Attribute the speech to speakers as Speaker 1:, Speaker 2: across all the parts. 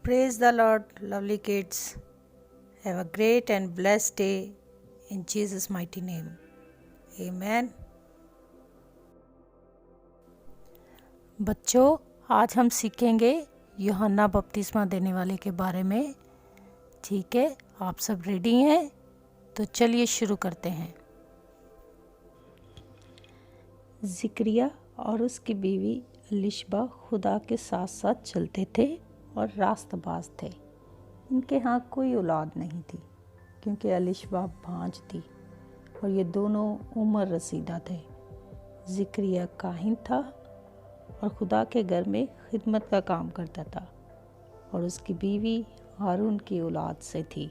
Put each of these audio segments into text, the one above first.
Speaker 1: Praise the Lord, lovely kids. Have a great and blessed day in Jesus' mighty name. Amen. बच्चों, आज हम सीखेंगे यूहन्ना बपतिस्मा देने वाले के बारे में। ठीक है, आप सब रेडी हैं? तो चलिए शुरू करते हैं। ज़िक्रिया और उसकी बीवी एलिशबा खुदा के साथ साथ चलते थे और रास्तबाज थे। इनके यहाँ कोई औलाद नहीं थी क्योंकि एलिशबा भांज थी और ये दोनों उम्र रसीदा थे। ज़िक्रिया काहिन था और खुदा के घर में खिदमत का काम करता था और उसकी बीवी हारून की औलाद से थी।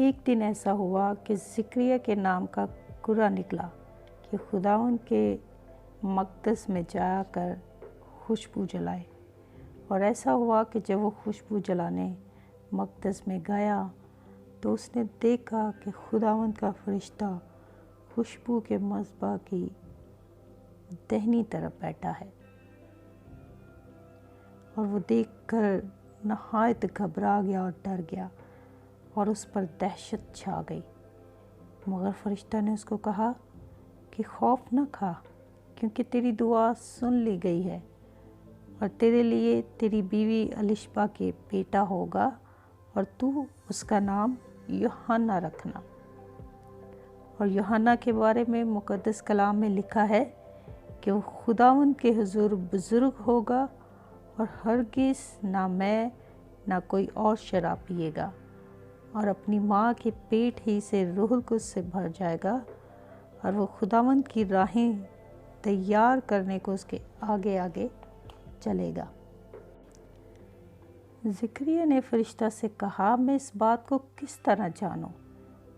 Speaker 1: एक दिन ऐसा हुआ कि ज़िक्रिया के नाम का कुरा निकला कि खुदावंद के मक़दस में जाकर खुशबू जलाए। और ऐसा हुआ कि जब वो खुशबू जलाने मक़दस में गया तो उसने देखा कि खुदावंद का फरिश्ता खुशबू के मज़बा की दाहिनी तरफ बैठा है। और वो देखकर नहायत घबरा गया और डर गया और उस पर दहशत छा गई। मगर फरिश्ता ने उसको कहा कि खौफ न खा, क्योंकि तेरी दुआ सुन ली गई है और तेरे लिए तेरी बीवी एलिशबा के बेटा होगा और तू उसका नाम यूहन्ना रखना। और यूहन्ना के बारे में मुक़द्दस कलाम में लिखा है कि वो खुदावंद के हुज़ूर बुज़ुर्ग होगा और हरगिज़ ना मैं ना कोई और शराब पिएगा और अपनी माँ के पेट ही से रूहुल कुद्स से भर जाएगा और वो खुदावंद की राहें तैयार करने को उसके आगे आगे चलेगा। ज़िक्रिया ने फरिश्ता से कहा, मैं इस बात को किस तरह जानूं,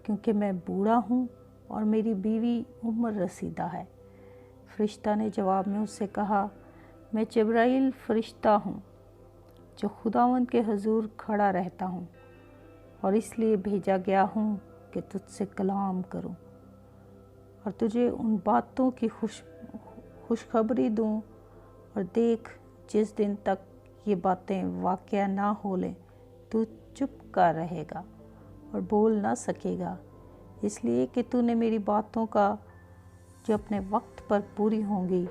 Speaker 1: क्योंकि मैं बूढ़ा हूँ और मेरी बीवी उम्र रसीदा है। फरिश्ता ने जवाब में उससे कहा, मैं जिब्राइल फरिश्ता हूँ जो खुदावंद के हुज़ूर खड़ा रहता हूँ और इसलिए भेजा गया हूँ कि तुझसे कलाम करूँ और तुझे उन बातों की खुशखबरी दूँ। और देख, जिस दिन तक ये बातें वाक़या ना हो लें तू चुप का रहेगा और बोल ना सकेगा, इसलिए कि तूने मेरी बातों का जो अपने वक्त पर पूरी होंगी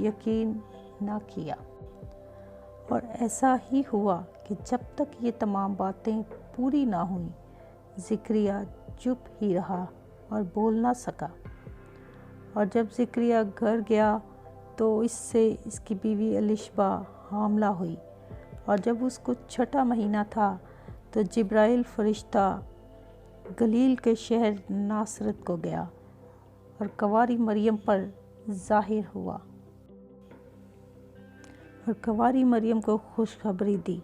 Speaker 1: यकीन ना किया। और ऐसा ही हुआ कि जब तक ये तमाम बातें पूरी ना हुई ज़िक्रिया चुप ही रहा और बोल ना सका। और जब ज़िक्रिया घर गया तो इससे इसकी बीवी एलिशबा हामला हुई। और जब उसको 6वां महीना था तो जिब्राइल फरिश्ता गलील के शहर नासरत को गया और कंवारी मरियम पर ज़ाहिर हुआ और कंवारी मरियम को खुशखबरी दी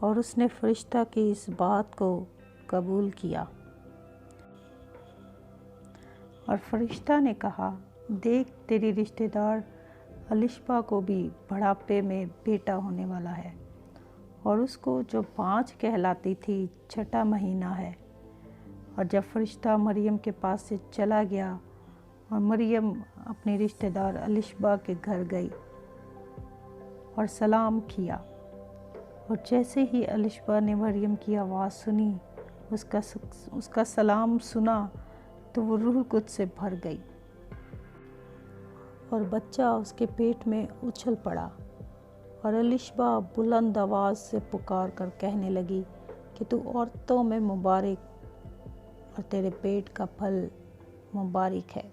Speaker 1: और उसने फरिश्ता की इस बात को कबूल किया। और फरिश्ता ने कहा, देख, तेरी रिश्तेदार एलिशबा को भी बुढ़ापे में बेटा होने वाला है और उसको जो 5 कहलाती थी 6वां महीना है। और जब फरिश्ता मरियम के पास से चला गया और मरियम अपनी रिश्तेदार एलिशबा के घर गई और सलाम किया। और जैसे ही एलिशबा ने मरियम की आवाज़ सुनी, उसका सलाम सुना, तो वो रूह कुद्स से भर गई और बच्चा उसके पेट में उछल पड़ा। और एलिशबा बुलंद आवाज़ से पुकार कर कहने लगी कि तू औरतों में मुबारक और तेरे पेट का फल मुबारक है।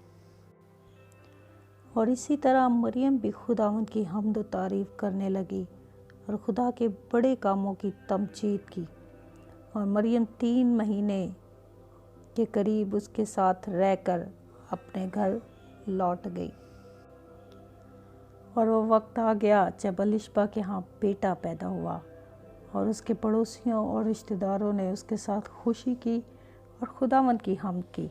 Speaker 1: और इसी तरह मरियम भी खुदावंद की हम्द व तारीफ़ करने लगी और खुदा के बड़े कामों की तमजीद की। और मरियम 3 महीने के करीब उसके साथ रहकर अपने घर लौट गई। और वो वक्त आ गया जब एलिशबा के यहाँ बेटा पैदा हुआ और उसके पड़ोसियों और रिश्तेदारों ने उसके साथ खुशी की और खुदावंद की हम्द की।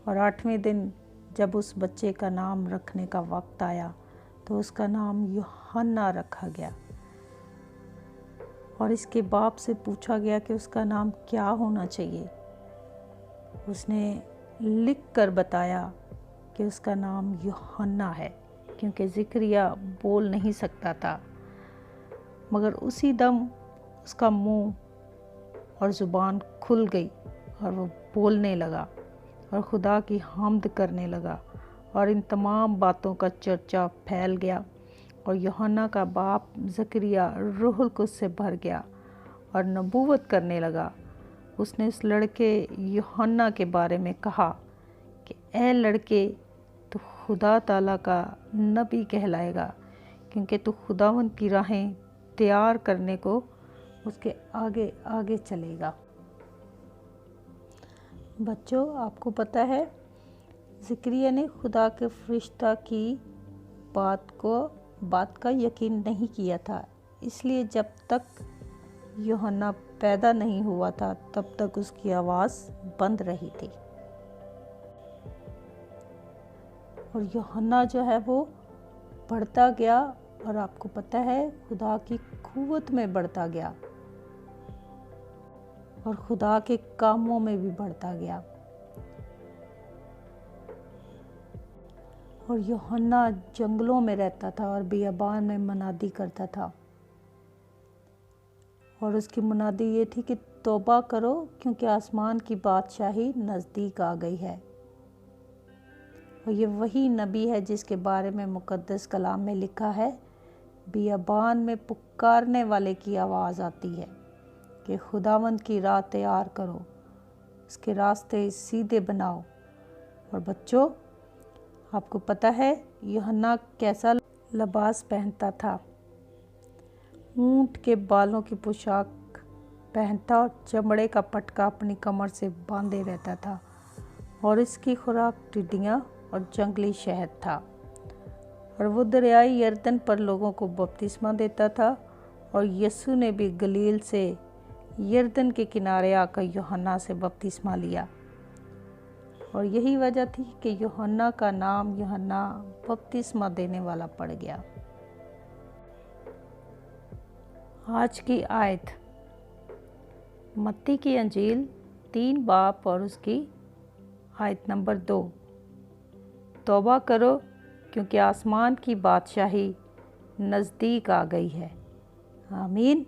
Speaker 1: और 8वें दिन जब उस बच्चे का नाम रखने का वक्त आया तो उसका नाम यूहन्ना रखा गया। और इसके बाप से पूछा गया कि उसका नाम क्या होना चाहिए। उसने लिख कर बताया कि उसका नाम यूहन्ना है, क्योंकि ज़िक्रिया बोल नहीं सकता था, मगर उसी दम उसका मुंह और ज़ुबान खुल गई और वो बोलने लगा और खुदा की हम्द करने लगा। और इन तमाम बातों का चर्चा फैल गया और यूहन्ना का बाप ज़करिया रूहुल कुद्स से भर गया और नबूवत करने लगा। उसने उस लड़के यूहन्ना के बारे में कहा कि ए लड़के, तू खुदा ताला का नबी कहलाएगा, क्योंकि तू खुदावंद की राहें तैयार करने को उसके आगे आगे चलेगा। बच्चों, आपको पता है ज़करिया ने खुदा के फरिश्ता की बात का यकीन नहीं किया था, इसलिए जब तक यूहन्ना पैदा नहीं हुआ था तब तक उसकी आवाज़ बंद रही थी। और यूहन्ना जो है वो बढ़ता गया और आपको पता है खुदा की क़ुव्वत में बढ़ता गया और खुदा के कामों में भी बढ़ता गया। और यूहन्ना जंगलों में रहता था और बियाबान में मुनादी करता था और उसकी मुनादी ये थी कि तौबा करो, क्योंकि आसमान की बादशाही नज़दीक आ गई है। और ये वही नबी है जिसके बारे में मुक़द्दस कलाम में लिखा है, बियाबान में पुकारने वाले की आवाज़ आती है कि खुदावंद की राह तैयार करो, उसके रास्ते सीधे बनाओ। और बच्चों, आपको पता है यूहन्ना कैसा लिबास पहनता था? ऊंट के बालों की पोशाक पहनता और चमड़े का पटका अपनी कमर से बांधे रहता था और इसकी खुराक टिड्डियाँ और जंगली शहद था। और वो दरियाई यरदन पर लोगों को बपतिस्मा देता था। और यीशु ने भी गलील से यरदन के किनारे आकर यूहन्ना से बपतिस्मा लिया और यही वजह थी कि यूहन्ना का नाम यूहन्ना बपतिस्मा देने वाला पड़ गया। आज की आयत मत्ती की अंजील 3 बाब और उसकी आयत नंबर 2। तौबा करो, क्योंकि आसमान की बादशाही नज़दीक आ गई है। आमीन।